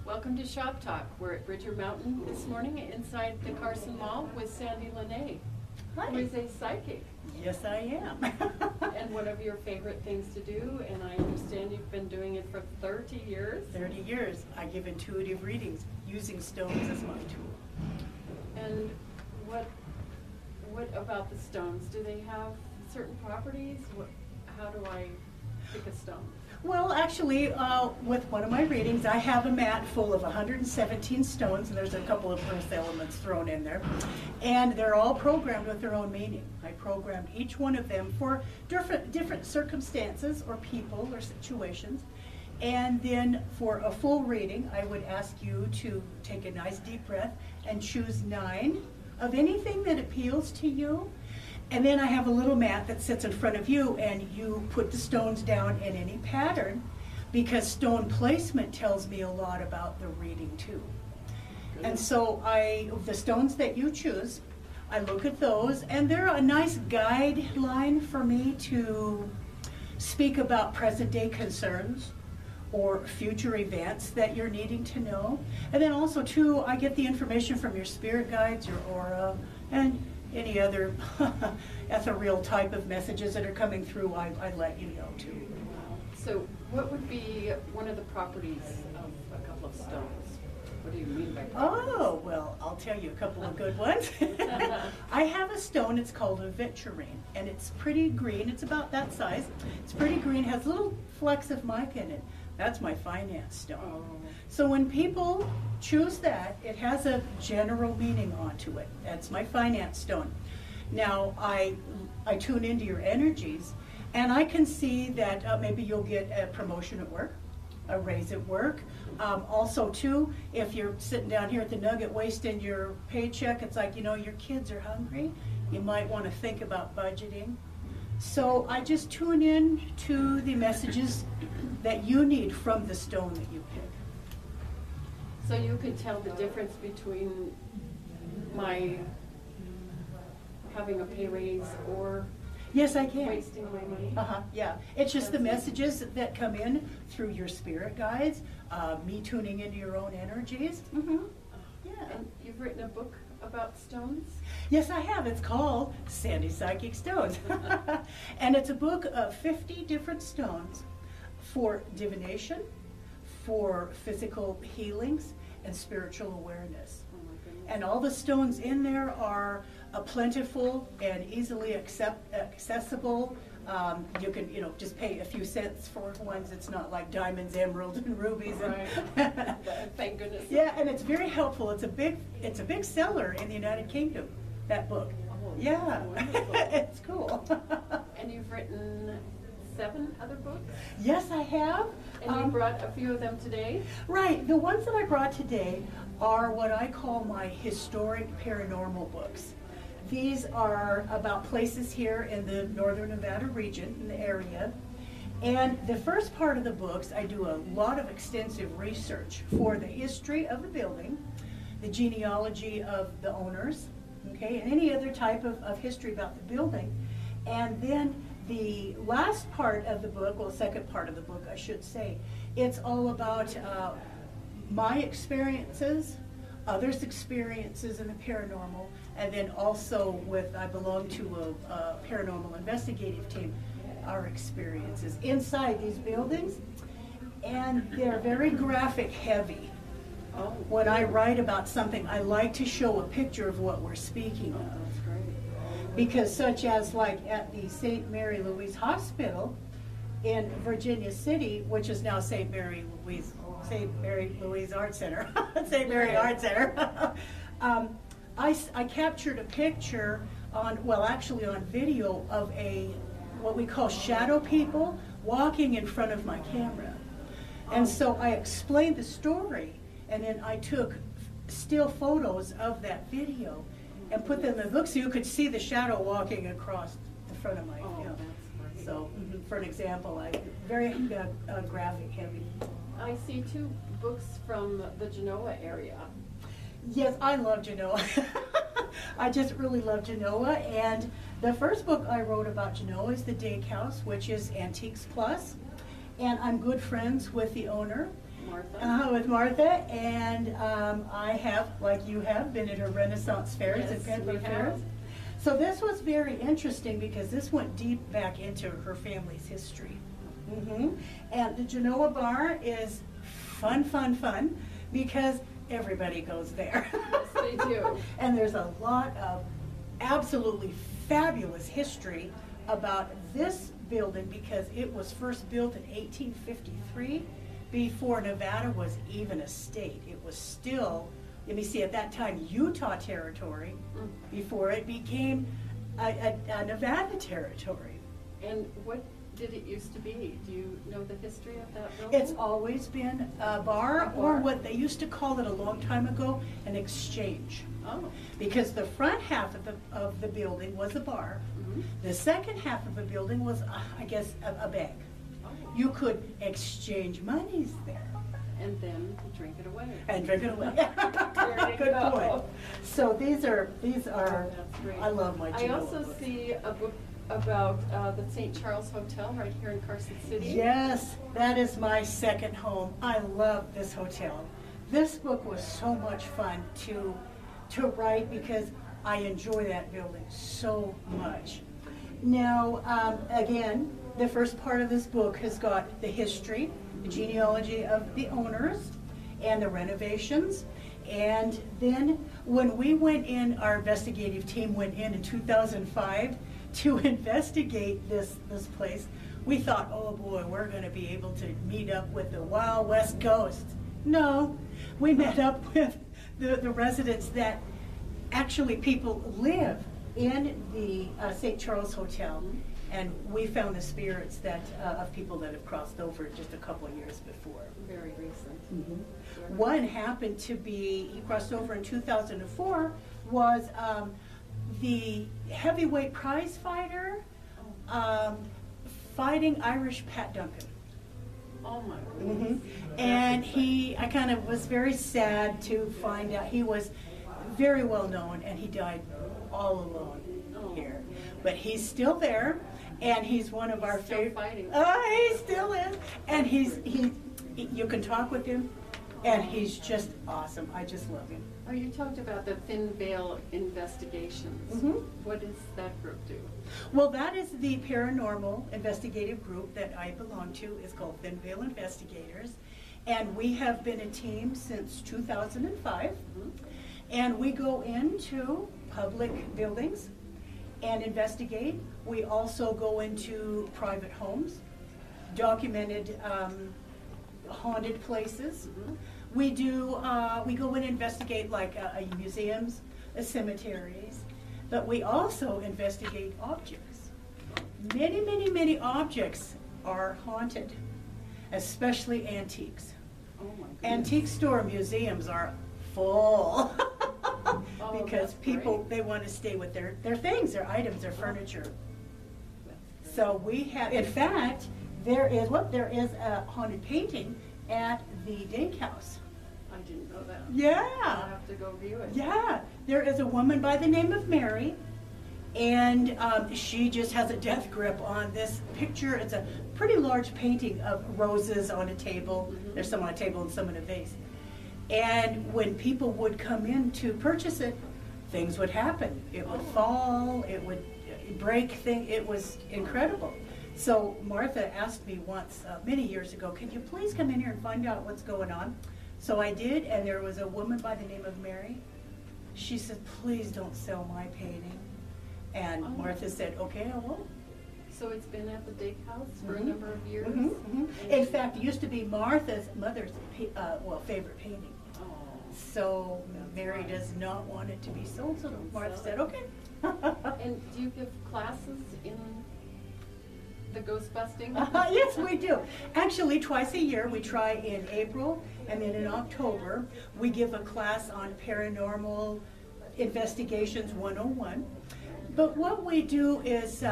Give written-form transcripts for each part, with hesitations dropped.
Welcome to Shop Talk. We're at Bridger Mountain this morning inside the Carson Mall with Sandie Lene, who is a psychic. Yes, I am. And one of your favorite things to do, and I understand you've been doing it for 30 years. 30 years. I give intuitive readings using stones as my tool. And what about the stones? Do they have certain properties? How do I pick a stone? Well, actually, with one of my readings, I have a mat full of 117 stones, and there's a couple of earth elements thrown in there. And they're all programmed with their own meaning. I programmed each one of them for different circumstances or people or situations. And then for a full reading, I would ask you to take a nice deep breath and choose 9 of anything that appeals to you. And then I have a little mat that sits in front of you, and you put the stones down in any pattern, because stone placement tells me a lot about the reading too. Good. And so the stones that you choose, I look at those, and they're a nice guideline for me to speak about present day concerns or future events that you're needing to know. And then also too, I get the information from your spirit guides, your aura, and any other ethereal type of messages that are coming through, I let you know too. So what would be one of the properties of a couple of stones? What do you mean by properties? Oh, well, I'll tell you a couple of good ones. I have a stone, it's called a vitrine, and it's pretty green. It's about that size. It's pretty green, has little flecks of mica in it. That's my finance stone. Oh. So when people choose that, it has a general meaning onto it. That's my finance stone. Now, I tune into your energies, and I can see that maybe you'll get a promotion at work, a raise at work. Also, too, if you're sitting down here at the Nugget wasting your paycheck, it's like, your kids are hungry. You might want to think about budgeting. So I just tune in to the messages that you need from the stone that you pick. So you could tell the difference between my having a pay raise or Yes, I can. wasting my money? Yeah. It's just the messages that come in through your spirit guides, me tuning into your own energies. Mm-hmm. Yeah. And you've written a book about stones? Yes, I have. It's called Sandie Psychic Stones. And it's a book of 50 different stones for divination, for physical healings, and spiritual awareness. Oh my goodness. And all the stones in there are plentiful and easily accessible. You can, just pay a few cents for ones. It's not like diamonds, emeralds, and rubies. Right. Thank goodness. Yeah, and it's very helpful. It's a big seller in the United Kingdom, that book. Oh, yeah, wonderful. It's cool. And you've written 7 other books? Yes, I have. And you brought a few of them today? Right. The ones that I brought today are what I call my historic paranormal books. These are about places here in the northern Nevada region, in the area. And the first part of the books, I do a lot of extensive research for the history of the building, the genealogy of the owners, okay, and any other type of history about the building. And then the last part of the book, well, second part of the book, I should say, it's all about my experiences, others' experiences in the paranormal, and then also I belong to a paranormal investigative team, our experiences inside these buildings, and they're very graphic heavy. Oh. When I write about something, I like to show a picture of what we're speaking of. That's great. Because such as like at the St. Mary Louise Hospital in Virginia City, which is now St. Mary Louise Art Center, St. Mary Art Center, I captured a picture on video of what we call shadow people walking in front of my camera. And so I explained the story, and then I took still photos of that video and put them in the book so you could see the shadow walking across the front of my film. That's great. So, for an example, very graphic heavy. I see 2 books from the Genoa area. Yes, I love Genoa. I just really love Genoa, and the first book I wrote about Genoa is The Dake House, which is Antiques Plus, and I'm good friends with the owner, with Martha, and I have, like you have, been at her Renaissance fairs and Peddler fairs. So this was very interesting because this went deep back into her family's history. And the Genoa Bar is fun, fun, fun, because everybody goes there. Yes, they do. And there's a lot of absolutely fabulous history about this building because it was first built in 1853 before Nevada was even a state. It was still, let me see, at that time, Utah territory before it became a Nevada territory. And what did it used to be? Do you know the history of that building? It's always been a bar, or what they used to call it a long time ago, an exchange. Oh. Because the front half of the building was a bar. The second half of the building was, I guess, a bank. Oh. You could exchange monies there. And then drink it away. And drink it away. There you Good go. point. So these are, Oh, that's great. I love my I Genoa also books. see a book about the St. Charles Hotel right here in Carson City. Yes, that is my second home. I love this hotel. This book was so much fun to write because I enjoy that building so much. Now, again, the first part of this book has got the history, the genealogy of the owners, and the renovations. And then when we went in, our investigative team went in 2005 to investigate this place, we thought, oh boy, we're going to be able to meet up with the Wild West Coast. No, we met up with the residents that actually people live in the St. Charles Hotel, and we found the spirits that of people that have crossed over just a couple of years before. Very recent. One happened to be, he crossed over in 2004, was the heavyweight prize fighter fighting Irish Pat Duncan. Oh my goodness. And I kind of was very sad to find out he was very well known, and he died all alone here. But he's still there, and he's one of our Still favorite. fighting. Oh, he still is, and you can talk with him, and he's just awesome. I just love him. Oh, you talked about the Thin Veil Investigations. What does that group do? Well, that is the paranormal investigative group that I belong to. It's called Thin Veil Investigators, and we have been a team since 2005. And we go into public buildings and investigate. We also go into private homes, documented haunted places. We go in and investigate like museums, cemeteries, but we also investigate objects. Many, many, many objects are haunted, especially antiques. Oh my goodness. Antique store museums are full. Oh, Because that's people, great. they want to stay with their things, their items, their furniture. So we have, in fact, there is a haunted painting at the Dake House. I didn't know that. Yeah. I'll have to go view it. Yeah, there is a woman by the name of Mary, and she just has a death grip on this picture. It's a pretty large painting of roses on a table. There's some on a table and some in a vase. And when people would come in to purchase it, things would happen. It would fall, it would break things. It was incredible. So Martha asked me once, many years ago, can you please come in here and find out what's going on? So I did, and there was a woman by the name of Mary. She said, please don't sell my painting. And Martha said, okay, I won't. So it's been at the Dake House for a number of years? In fact, it used to be Martha's mother's favorite painting. Oh. So Mary does not want it to be sold, so Martha said, okay. And do you give classes in the ghost busting? Yes, we do. Actually, twice a year. We try in April, and then in October, we give a class on Paranormal Investigations 101. But what we do is,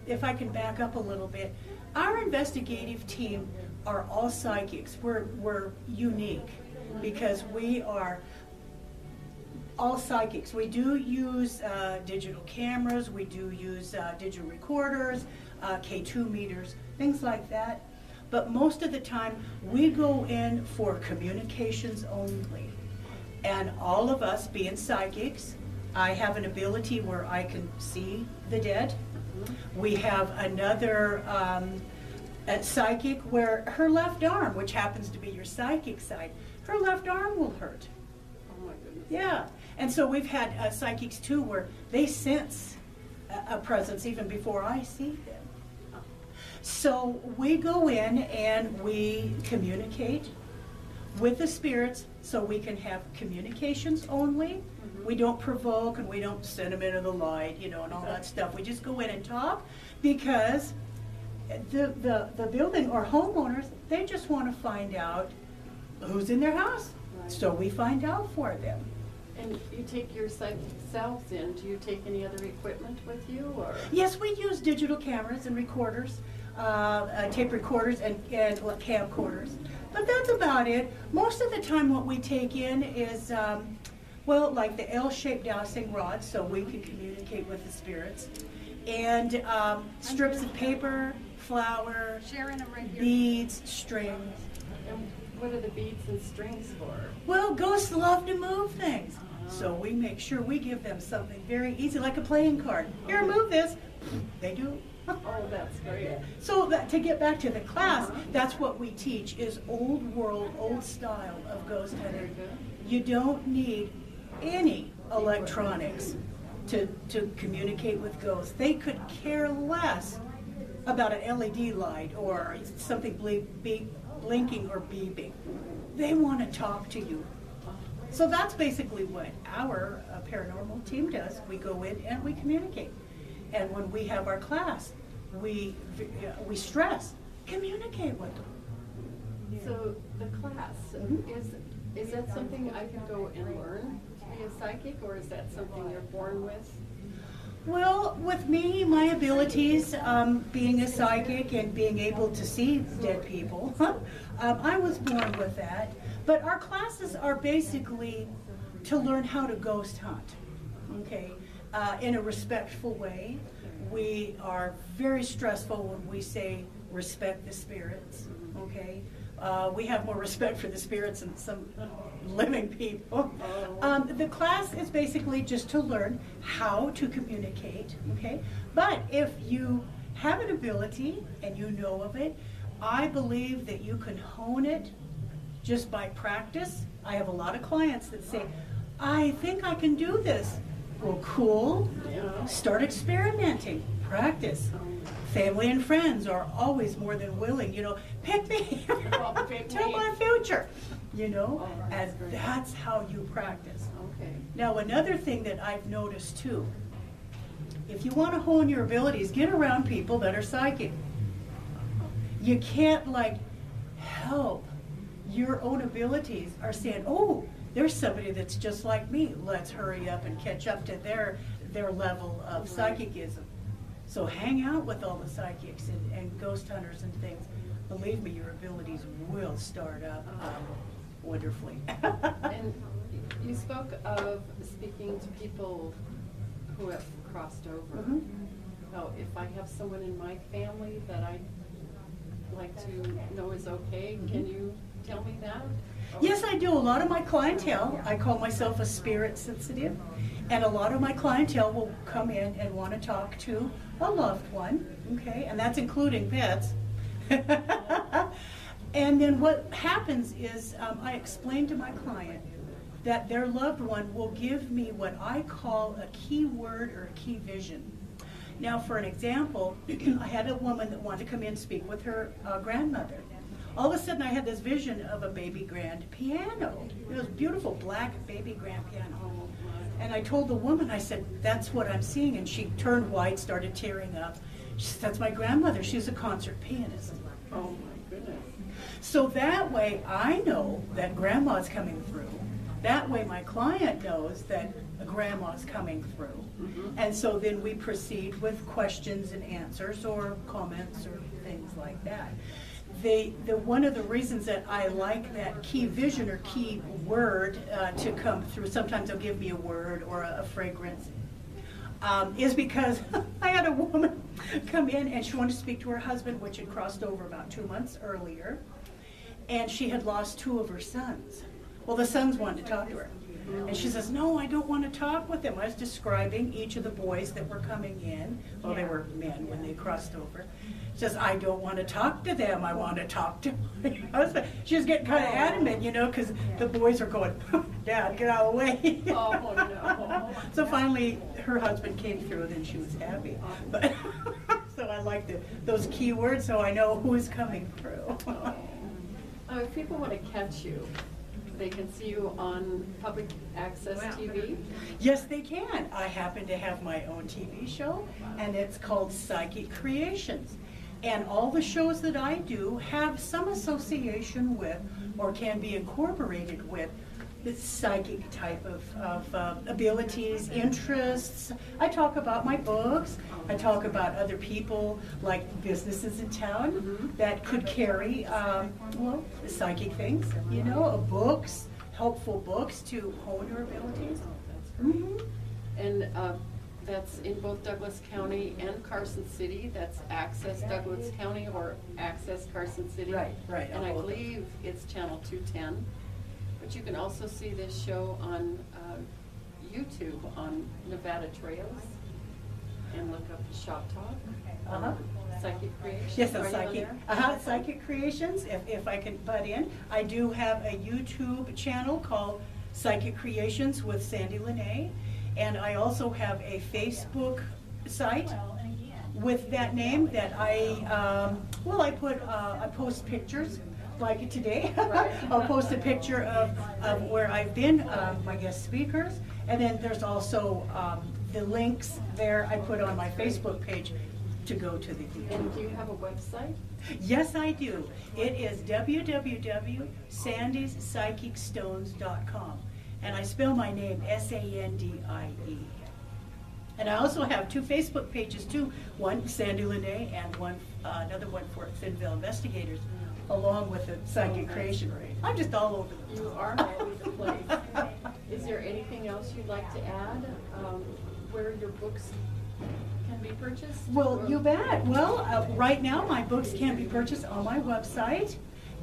if I can back up a little bit, our investigative team are all psychics. We're unique because we are All psychics. We do use digital cameras, we do use digital recorders, K2 meters, things like that. But most of the time, we go in for communications only. And all of us being psychics, I have an ability where I can see the dead. We have another psychic where her left arm, which happens to be your psychic side, her left arm will hurt. Oh my goodness. Yeah, and so we've had psychics too where they sense a presence even before I see them. So we go in and we communicate with the spirits so we can have communications only. We don't provoke and we don't send them into the light, you know, and all that stuff. We just go in and talk because the building or homeowners, they just want to find out who's in their house. Right. So we find out for them. And you take your psychic selves in. Do you take any other equipment with you, or? Yes, we use digital cameras and recorders, tape recorders and camcorders. But that's about it. Most of the time what we take in is, well, like the L-shaped dowsing rod, so we can communicate with the spirits. And strips of paper, flour, beads, strings. And what are the beads and strings for? Well, ghosts love to move things. So we make sure we give them something very easy, like a playing card. Here, move this. They do. Oh, that's great. So to get back to the class, that's what we teach is old world, old style of ghost hunting. You don't need any electronics to communicate with ghosts. They could care less about an LED light or something blinking or beeping. They want to talk to you. So that's basically what our paranormal team does. We go in and we communicate. And when we have our class, we stress, communicate with them. So the class, is that something I can go and learn to be a psychic, or is that something you're born with? Well, with me, my abilities, being a psychic and being able to see dead people, I was born with that. But our classes are basically to learn how to ghost hunt, okay, in a respectful way. We are very stressful when we say respect the spirits, okay? We have more respect for the spirits than some living people. The class is basically just to learn how to communicate, okay? But if you have an ability and you know of it, I believe that you can hone it just by practice. I have a lot of clients that say, I think I can do this. Well, cool. Start experimenting. Practice. Family and friends are always more than willing, you know, pick me, tell my future, you know, and that's how you practice. Okay. Now, another thing that I've noticed too, if you want to hone your abilities, get around people that are psychic. You can't like help your own abilities are saying, oh, there's somebody that's just like me. Let's hurry up and catch up to their level of psychicism. So hang out with all the psychics and ghost hunters and things. Believe me, your abilities will start up wonderfully. And you spoke of speaking to people who have crossed over. Now, if I have someone in my family that I'd like to know is okay, can you tell me that? Yes, I do. A lot of my clientele, I call myself a spirit sensitive, and a lot of my clientele will come in and want to talk to a loved one, okay, and that's including pets. And then what happens is I explain to my client that their loved one will give me what I call a key word or a key vision. Now, for an example, I had a woman that wanted to come in and speak with her grandmother. All of a sudden, I had this vision of a baby grand piano. It was a beautiful black baby grand piano. And I told the woman, I said, that's what I'm seeing. And she turned white, started tearing up. She said, that's my grandmother. She's a concert pianist. Oh my goodness. So that way, I know that grandma's coming through. That way, my client knows that a grandma's coming through. And so then we proceed with questions and answers or comments or things like that. the one of the reasons that I like that key vision or key word to come through, sometimes they'll give me a word or a fragrance, is because I had a woman come in and she wanted to speak to her husband, which had crossed over about 2 months earlier, and she had lost 2 of her sons. Well, the sons wanted to talk to her. And she says, no, I don't want to talk with them. I was describing each of the boys that were coming in. Well, they were men when they crossed over. She says, I don't want to talk to them. I want to talk to my husband. She was getting kind of adamant, you know, because the boys are going, Dad, get out of the way. Oh, no. So finally, her husband came through, and then she was happy. But so I like those keywords, so I know who is coming through. If people want to catch you, they can see you on public access TV? Yes, they can. I happen to have my own TV show, and it's called Psychic Creations. And all the shows that I do have some association with, or can be incorporated with, the psychic type of abilities, interests. I talk about my books. I talk about other people, like businesses in town that could carry, well, psychic things, you know, books, helpful books to hone your abilities. And that's in both Douglas County and Carson City. That's Access Douglas County or Access Carson City. Right, right. And I believe it's channel 210. But you can also see this show on YouTube on Nevada Trails, and look up Shop Talk. Psychic Creations. Yes, Are you on Psychic. there? Psychic Creations. If I can butt in, I do have a YouTube channel called Psychic Creations with Sandie Lene, and I also have a Facebook site with that name that I post pictures. Like today, I'll post a picture of where I've been, my guest speakers, and then there's also the links there I put on my Facebook page to go to the event. And do you have a website? Yes, I do. It is www.sandiespsychicstones.com, and I spell my name Sandie. And I also have 2 Facebook pages too, one Sandie Lene and another one for Finville Investigators, along with the Psychic Creation. I'm just all over the place. You are all over the place. Is there anything else you'd like to add? Where your books can be purchased? Well, you bet. Well, right now my books can be purchased on my website,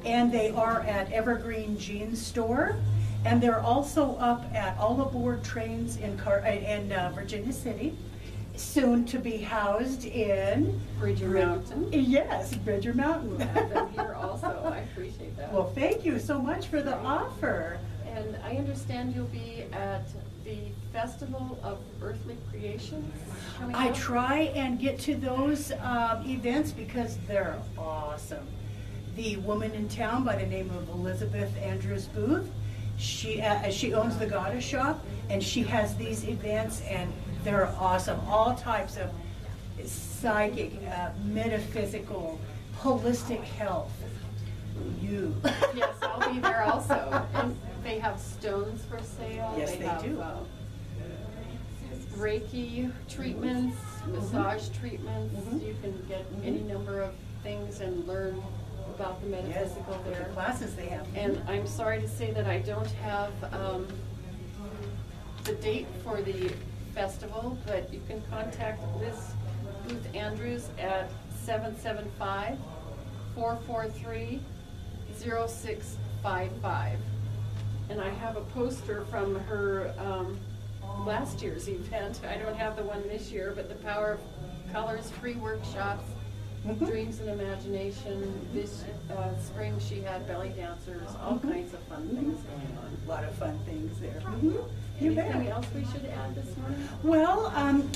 and they are at Evergreen Jeans Store, and they're also up at All Aboard Trains in Virginia City, soon to be housed in Bridger Mountain. Yes, Bridger Mountain. Have them here also. I appreciate that. Well, thank you so much for the offer. And I understand you'll be at the Festival of Earthly Creations coming up? I try and get to those events because they're awesome. The woman in town by the name of Elizabeth Andrews Booth, she owns the Goddess Shop, and she has these events, and they're awesome. All types of psychic, metaphysical, holistic health. Yes, I'll be there also. And they have stones for sale. Yes, they do. Reiki treatments, massage treatments. You can get any number of things and learn about the metaphysical there. The classes they have. And I'm sorry to say that I don't have the date for the festival, but you can contact Liz Booth Andrews at 775-443-0655. And I have a poster from her last year's event. I don't have the one this year, but the Power of Colors free workshops, Dreams and Imagination. This spring she had belly dancers, all kinds of fun things going on. A lot of fun things there. Anything else we should add this morning? Well,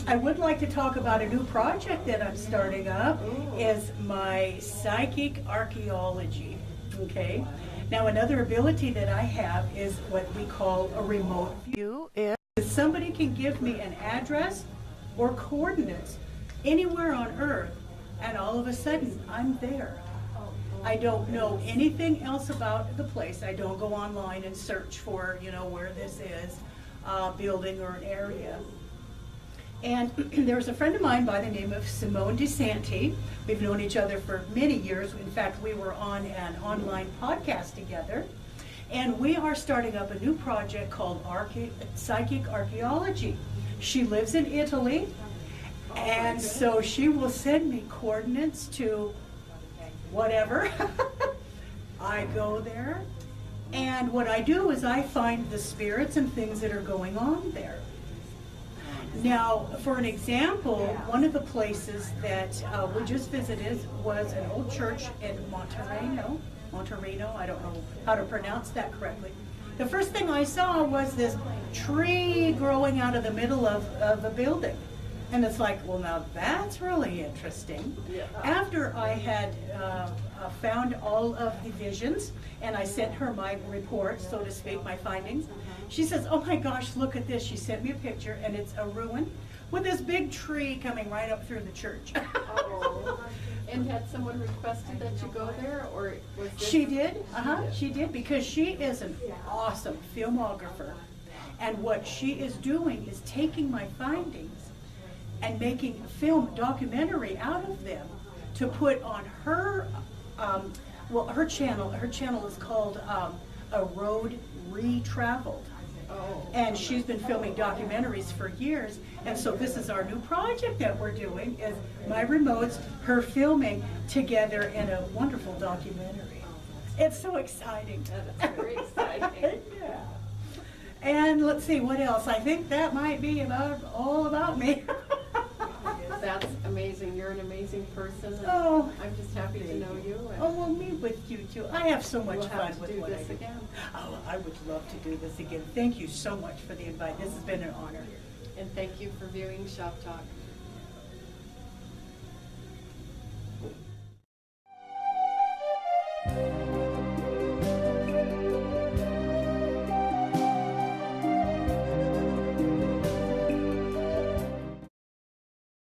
I would like to talk about a new project that I'm starting up. Is my psychic archaeology. Okay. Now, another ability that I have is what we call a remote view. If somebody can give me an address or coordinates anywhere on Earth, and all of a sudden I'm there. I don't know anything else about the place. I don't go online and search for, where this is, building or an area. And there's a friend of mine by the name of Simone DeSanti. We've known each other for many years. In fact, we were on an online podcast together. And we are starting up a new project called Psychic Archaeology. She lives in Italy, and so she will send me coordinates to whatever. I go there, and what I do is I find the spirits and things that are going on there. Now, for an example, one of the places that we just visited was an old church in Monterino, I don't know how to pronounce that correctly. The first thing I saw was this tree growing out of the middle of a building. And it's like, well, now that's really interesting. Yeah. After I had found all of the visions, and I sent her my report, so to speak, my findings, she says, oh my gosh, look at this. She sent me a picture, and it's a ruin with this big tree coming right up through the church. Oh. And had someone requested that you go there, or was this? She did, she did, because she is an awesome filmographer. And what she is doing is taking my findings and making a film documentary out of them to put on her, her channel. Her channel is called A Road Retraveled. Oh. And she's been filming documentaries for years, and so this is our new project that we're doing, is my remotes, her filming together in a wonderful documentary. It's so exciting. That's very exciting. Yeah. And let's see, what else? I think that might be all about me. That's amazing. You're an amazing person. And Oh, I'm just happy to know you. And oh, well, me with you too. I have so much we'll fun have to with do what I this do. again. Oh, I would love to do this again. Thank you so much for the invite. This has been an honor. And thank you for viewing Shop Talk.